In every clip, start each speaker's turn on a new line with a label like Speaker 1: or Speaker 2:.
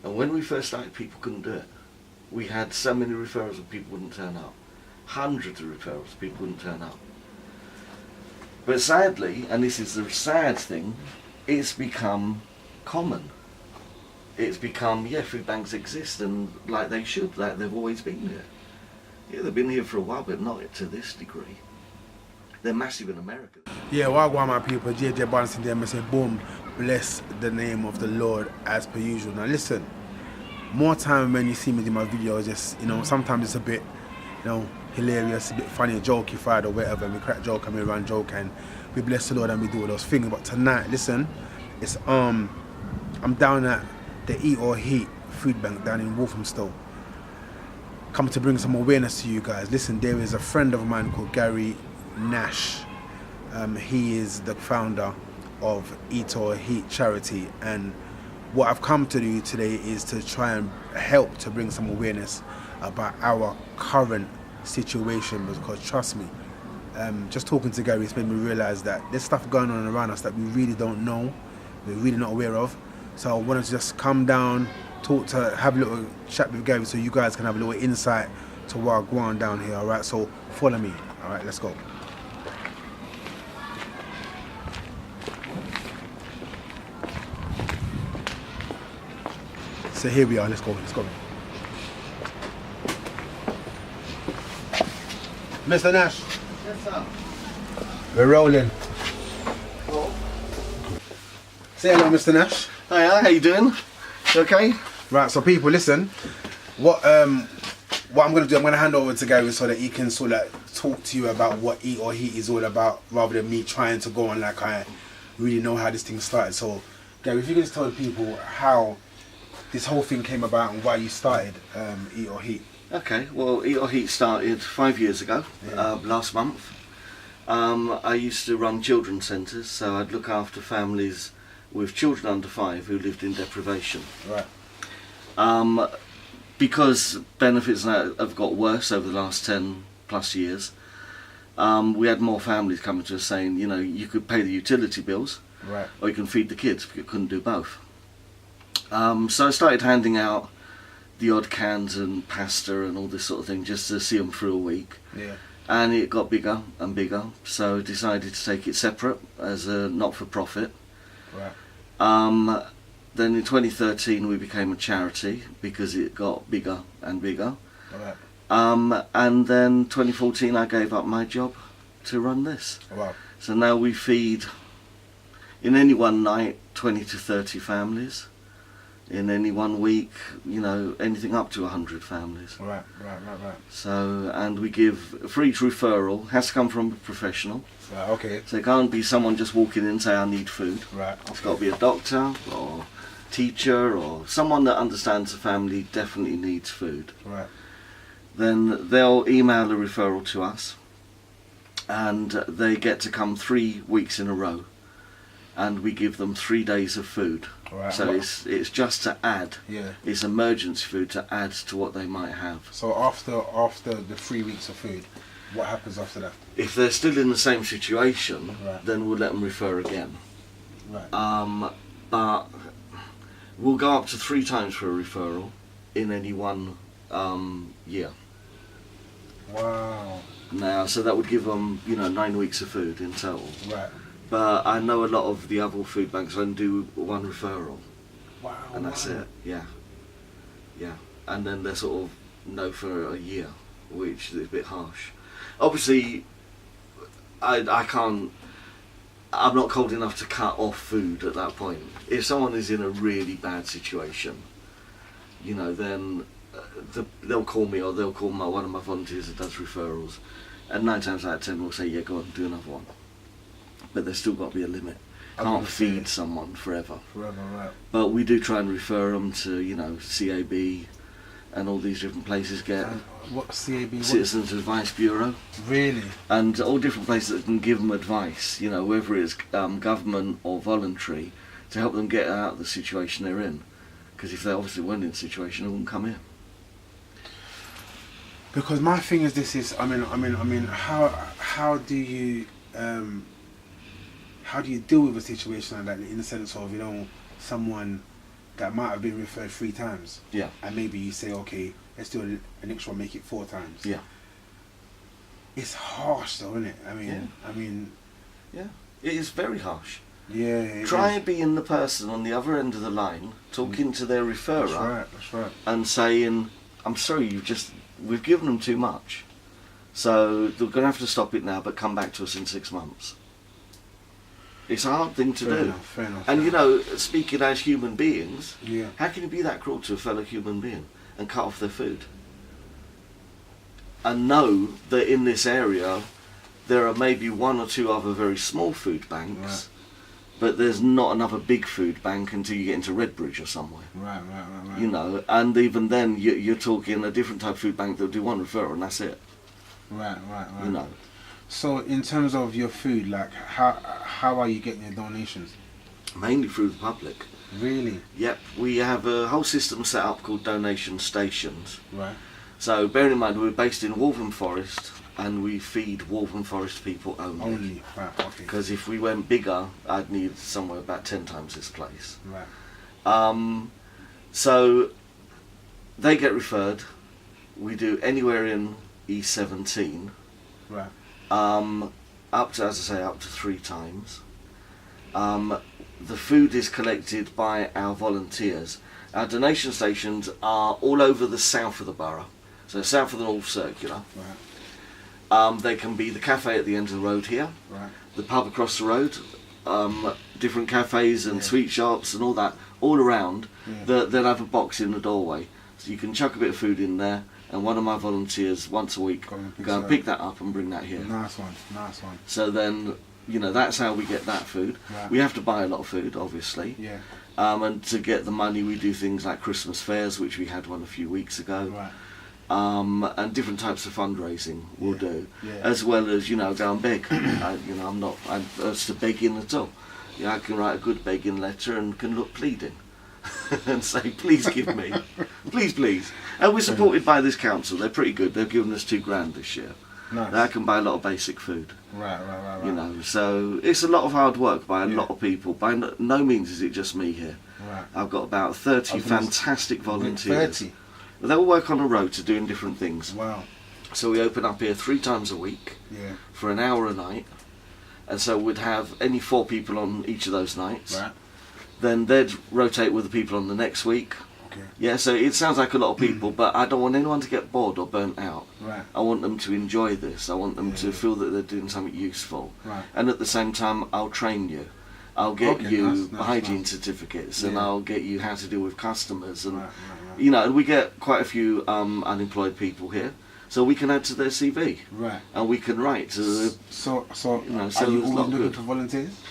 Speaker 1: And when we first started, people couldn't do it. We had so many referrals that people wouldn't turn up. Hundreds of referrals, people wouldn't turn up. But sadly, and this is the sad thing, it's become common. It's become, yeah, food banks exist, and like they should, like they've always been here. Yeah, they've been here for a while, but not to this degree. They're massive in America.
Speaker 2: Yeah, well, my people, JayJayBorn2sing there, I say, boom, bless the name of the Lord as per usual. Now listen, more time when you see me in my videos, just, you know, sometimes it's a bit, you know, hilarious, a bit funny, jokey fired or whatever, and we crack joke and we run joke and we bless the Lord and we do all those things. But tonight, listen, it's I'm down at the Eat or Heat food bank down in Walthamstow. Come to bring some awareness to you guys. Listen, there is a friend of mine called Nash. He is the founder of Eat or Heat charity, and what I've come to do today is to try and help to bring some awareness about our current situation, because trust me, just talking to Gary, it's made me realize that there's stuff going on around us that we really don't know, we're really not aware of. So I wanted to just come down, have a little chat with Gary so you guys can have a little insight to what's going on down here, alright? So follow me, alright, let's go. So here we are, let's go. Mr. Nash.
Speaker 1: Yes, sir.
Speaker 2: We're rolling. Hello. Say hello, Mr. Nash.
Speaker 1: Hiya, how you doing? You okay?
Speaker 2: Right, so people, listen. What I'm going to do, I'm going to hand over to Gary so that he can sort of talk to you about what Eat or Heat is all about, rather than me trying to go on like I really know how this thing started. So, Gary, if you can just tell the people how this whole thing came about and why you started Eat or Heat.
Speaker 1: Okay, well, Eat or Heat started 5 years ago, last month. I used to run children's centres, so I'd look after families with children under 5 who lived in deprivation.
Speaker 2: Right.
Speaker 1: Because benefits have got worse over the last 10 plus years, we had more families coming to us saying, you know, you could pay the utility bills,
Speaker 2: right,
Speaker 1: or you can feed the kids, but you couldn't do both. So I started handing out the odd cans and pasta and all this sort of thing just to see them through a week.
Speaker 2: Yeah.
Speaker 1: And it got bigger and bigger, so I decided to take it separate as a not-for-profit.
Speaker 2: Right.
Speaker 1: Then in 2013 we became a charity because it got bigger and bigger.
Speaker 2: Right.
Speaker 1: And then 2014 I gave up my job to run this.
Speaker 2: Wow.
Speaker 1: So now we feed, in any one night, 20 to 30 families. In any one week, you know, anything up to 100 families.
Speaker 2: Right.
Speaker 1: So, and we give, for each referral, has to come from a professional.
Speaker 2: Right, okay.
Speaker 1: So it can't be someone just walking in and say, I need food.
Speaker 2: Right.
Speaker 1: It's got to be a doctor or teacher or someone that understands the family definitely needs food.
Speaker 2: Right.
Speaker 1: Then they'll email a referral to us, and they get to come 3 weeks in a row, and we give them 3 days of food.
Speaker 2: Right.
Speaker 1: So it's just to add.
Speaker 2: Yeah.
Speaker 1: It's emergency food to add to what they might have.
Speaker 2: So after the 3 weeks of food, what happens after that?
Speaker 1: If they're still in the same situation,
Speaker 2: right,
Speaker 1: then we'll let them refer again.
Speaker 2: Right.
Speaker 1: But we'll go up to 3 times for a referral in any one year.
Speaker 2: Wow.
Speaker 1: Now, so that would give them, you know, 9 weeks of food in total.
Speaker 2: Right.
Speaker 1: But I know a lot of the other food banks only do 1 referral.
Speaker 2: Wow.
Speaker 1: And that's it. Yeah. And then they're sort of no for a year, which is a bit harsh. Obviously, I can't. I'm not cold enough to cut off food at that point. If someone is in a really bad situation, you know, then they'll call me, or they'll call one of my volunteers that does referrals, and 9 times out of 10 will say, yeah, go on, do another one. But there's still got to be a limit. Can't feed someone forever.
Speaker 2: Right.
Speaker 1: But we do try and refer them to, you know, CAB and all these different places get.
Speaker 2: What CAB?
Speaker 1: Citizens Advice Bureau.
Speaker 2: Really?
Speaker 1: And all different places that can give them advice, you know, whether it's government or voluntary, to help them get out of the situation they're in. Because if they obviously weren't in the situation, they wouldn't come here.
Speaker 2: Because my thing is, this is, I mean, how do you deal with a situation like that, in the sense of, you know, someone that might have been referred 3 times.
Speaker 1: Yeah.
Speaker 2: And maybe you say, okay, let's do an extra one, make it 4 times.
Speaker 1: Yeah.
Speaker 2: It's harsh though, isn't it?
Speaker 1: Yeah. It is very harsh.
Speaker 2: Yeah.
Speaker 1: Try being the person on the other end of the line, talking to their referrer.
Speaker 2: That's right.
Speaker 1: And saying, I'm sorry, we've given them too much. So they're going to have to stop it now, but come back to us in 6 months. It's a hard thing to do.
Speaker 2: Fair enough.
Speaker 1: And you know, speaking as human beings,
Speaker 2: yeah.
Speaker 1: How can you be that cruel to a fellow human being and cut off their food? And know that in this area there are maybe 1 or 2 other very small food banks, but there's not another big food bank until you get into Redbridge or somewhere.
Speaker 2: Right.
Speaker 1: You know, and even then you're talking a different type of food bank that'll do 1 referral and that's it.
Speaker 2: Right.
Speaker 1: You know.
Speaker 2: So in terms of your food, like how are you getting your donations?
Speaker 1: Mainly through the public.
Speaker 2: Really?
Speaker 1: Yep, we have a whole system set up called donation stations.
Speaker 2: Right.
Speaker 1: So bearing in mind we're based in Waltham Forest and we feed Waltham Forest people only.
Speaker 2: Only, right, okay.
Speaker 1: Because if we went bigger, I'd need somewhere about 10 times this place.
Speaker 2: Right.
Speaker 1: So they get referred. We do anywhere in E17.
Speaker 2: Right.
Speaker 1: Up to, as I say, up to 3 times. The food is collected by our volunteers. Our donation stations are all over the south of the borough, so south of the North Circular.
Speaker 2: Right.
Speaker 1: They can be the cafe at the end of the road here,
Speaker 2: Right.
Speaker 1: the pub across the road, different cafes and sweet shops and all that, all around.
Speaker 2: Yeah.
Speaker 1: They'll have a box in the doorway, so you can chuck a bit of food in there, and one of my volunteers once a week go and pick that up and bring that here.
Speaker 2: Nice one.
Speaker 1: So then, you know, that's how we get that food.
Speaker 2: Right.
Speaker 1: We have to buy a lot of food, obviously.
Speaker 2: Yeah.
Speaker 1: And to get the money, we do things like Christmas fairs, which we had one a few weeks ago.
Speaker 2: Right.
Speaker 1: And different types of fundraising we'll do,
Speaker 2: Yeah.
Speaker 1: as well as, you know, go and beg. You know, I'm not averse to begging at all. You know, I can write a good begging letter and can look pleading and say, please give me, please. And we're supported by this council. They're pretty good. They've given us £2,000 this year.
Speaker 2: Nice.
Speaker 1: Now I can buy a lot of basic food.
Speaker 2: Right.
Speaker 1: You know, so it's a lot of hard work by a lot of people. By no means is it just me here.
Speaker 2: Right.
Speaker 1: I've got about 30 fantastic volunteers.
Speaker 2: 30?
Speaker 1: They all work on a rota doing different things.
Speaker 2: Wow.
Speaker 1: So we open up here 3 times a week for an hour a night. And so we'd have any 4 people on each of those nights.
Speaker 2: Right.
Speaker 1: Then they'd rotate with the people on the next week.
Speaker 2: Okay.
Speaker 1: Yeah, so it sounds like a lot of people, but I don't want anyone to get bored or burnt out.
Speaker 2: Right.
Speaker 1: I want them to enjoy this. I want them to feel that they're doing something useful.
Speaker 2: Right.
Speaker 1: And at the same time, I'll train you. I'll get you hygiene certificates, and I'll get you how to deal with customers, and you know, and we get quite a few unemployed people here, so we can add to their CV.
Speaker 2: Right.
Speaker 1: And we can write to the.
Speaker 2: So
Speaker 1: you know,
Speaker 2: are you
Speaker 1: there's
Speaker 2: always looking for volunteers?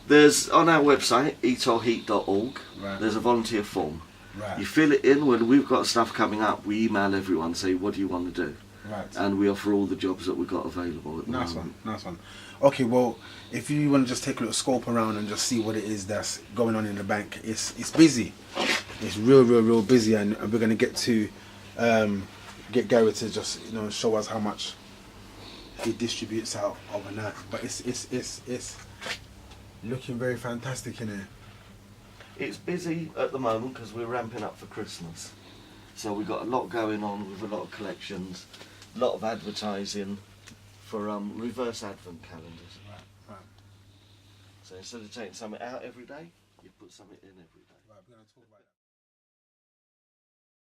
Speaker 1: There's on our website eatorheat.org.
Speaker 2: Right.
Speaker 1: There's a volunteer form.
Speaker 2: Right.
Speaker 1: You fill it in. When we've got stuff coming up, we email everyone, say what do you want to do.
Speaker 2: Right.
Speaker 1: And we offer all the jobs that we've got available at the moment.
Speaker 2: Nice one. Okay, well, if you want to just take a little scope around and just see what it is that's going on in the bank, it's busy. It's real busy, and we're going to get to get Gary to just show us how much he distributes out overnight. But it's looking very fantastic in here.
Speaker 1: It's busy at the moment because we're ramping up for Christmas. So we've got a lot going on with a lot of collections, a lot of advertising for reverse advent calendars.
Speaker 2: Right.
Speaker 1: So instead of taking something out every day, you put something in every day.
Speaker 2: Right, we're going to talk about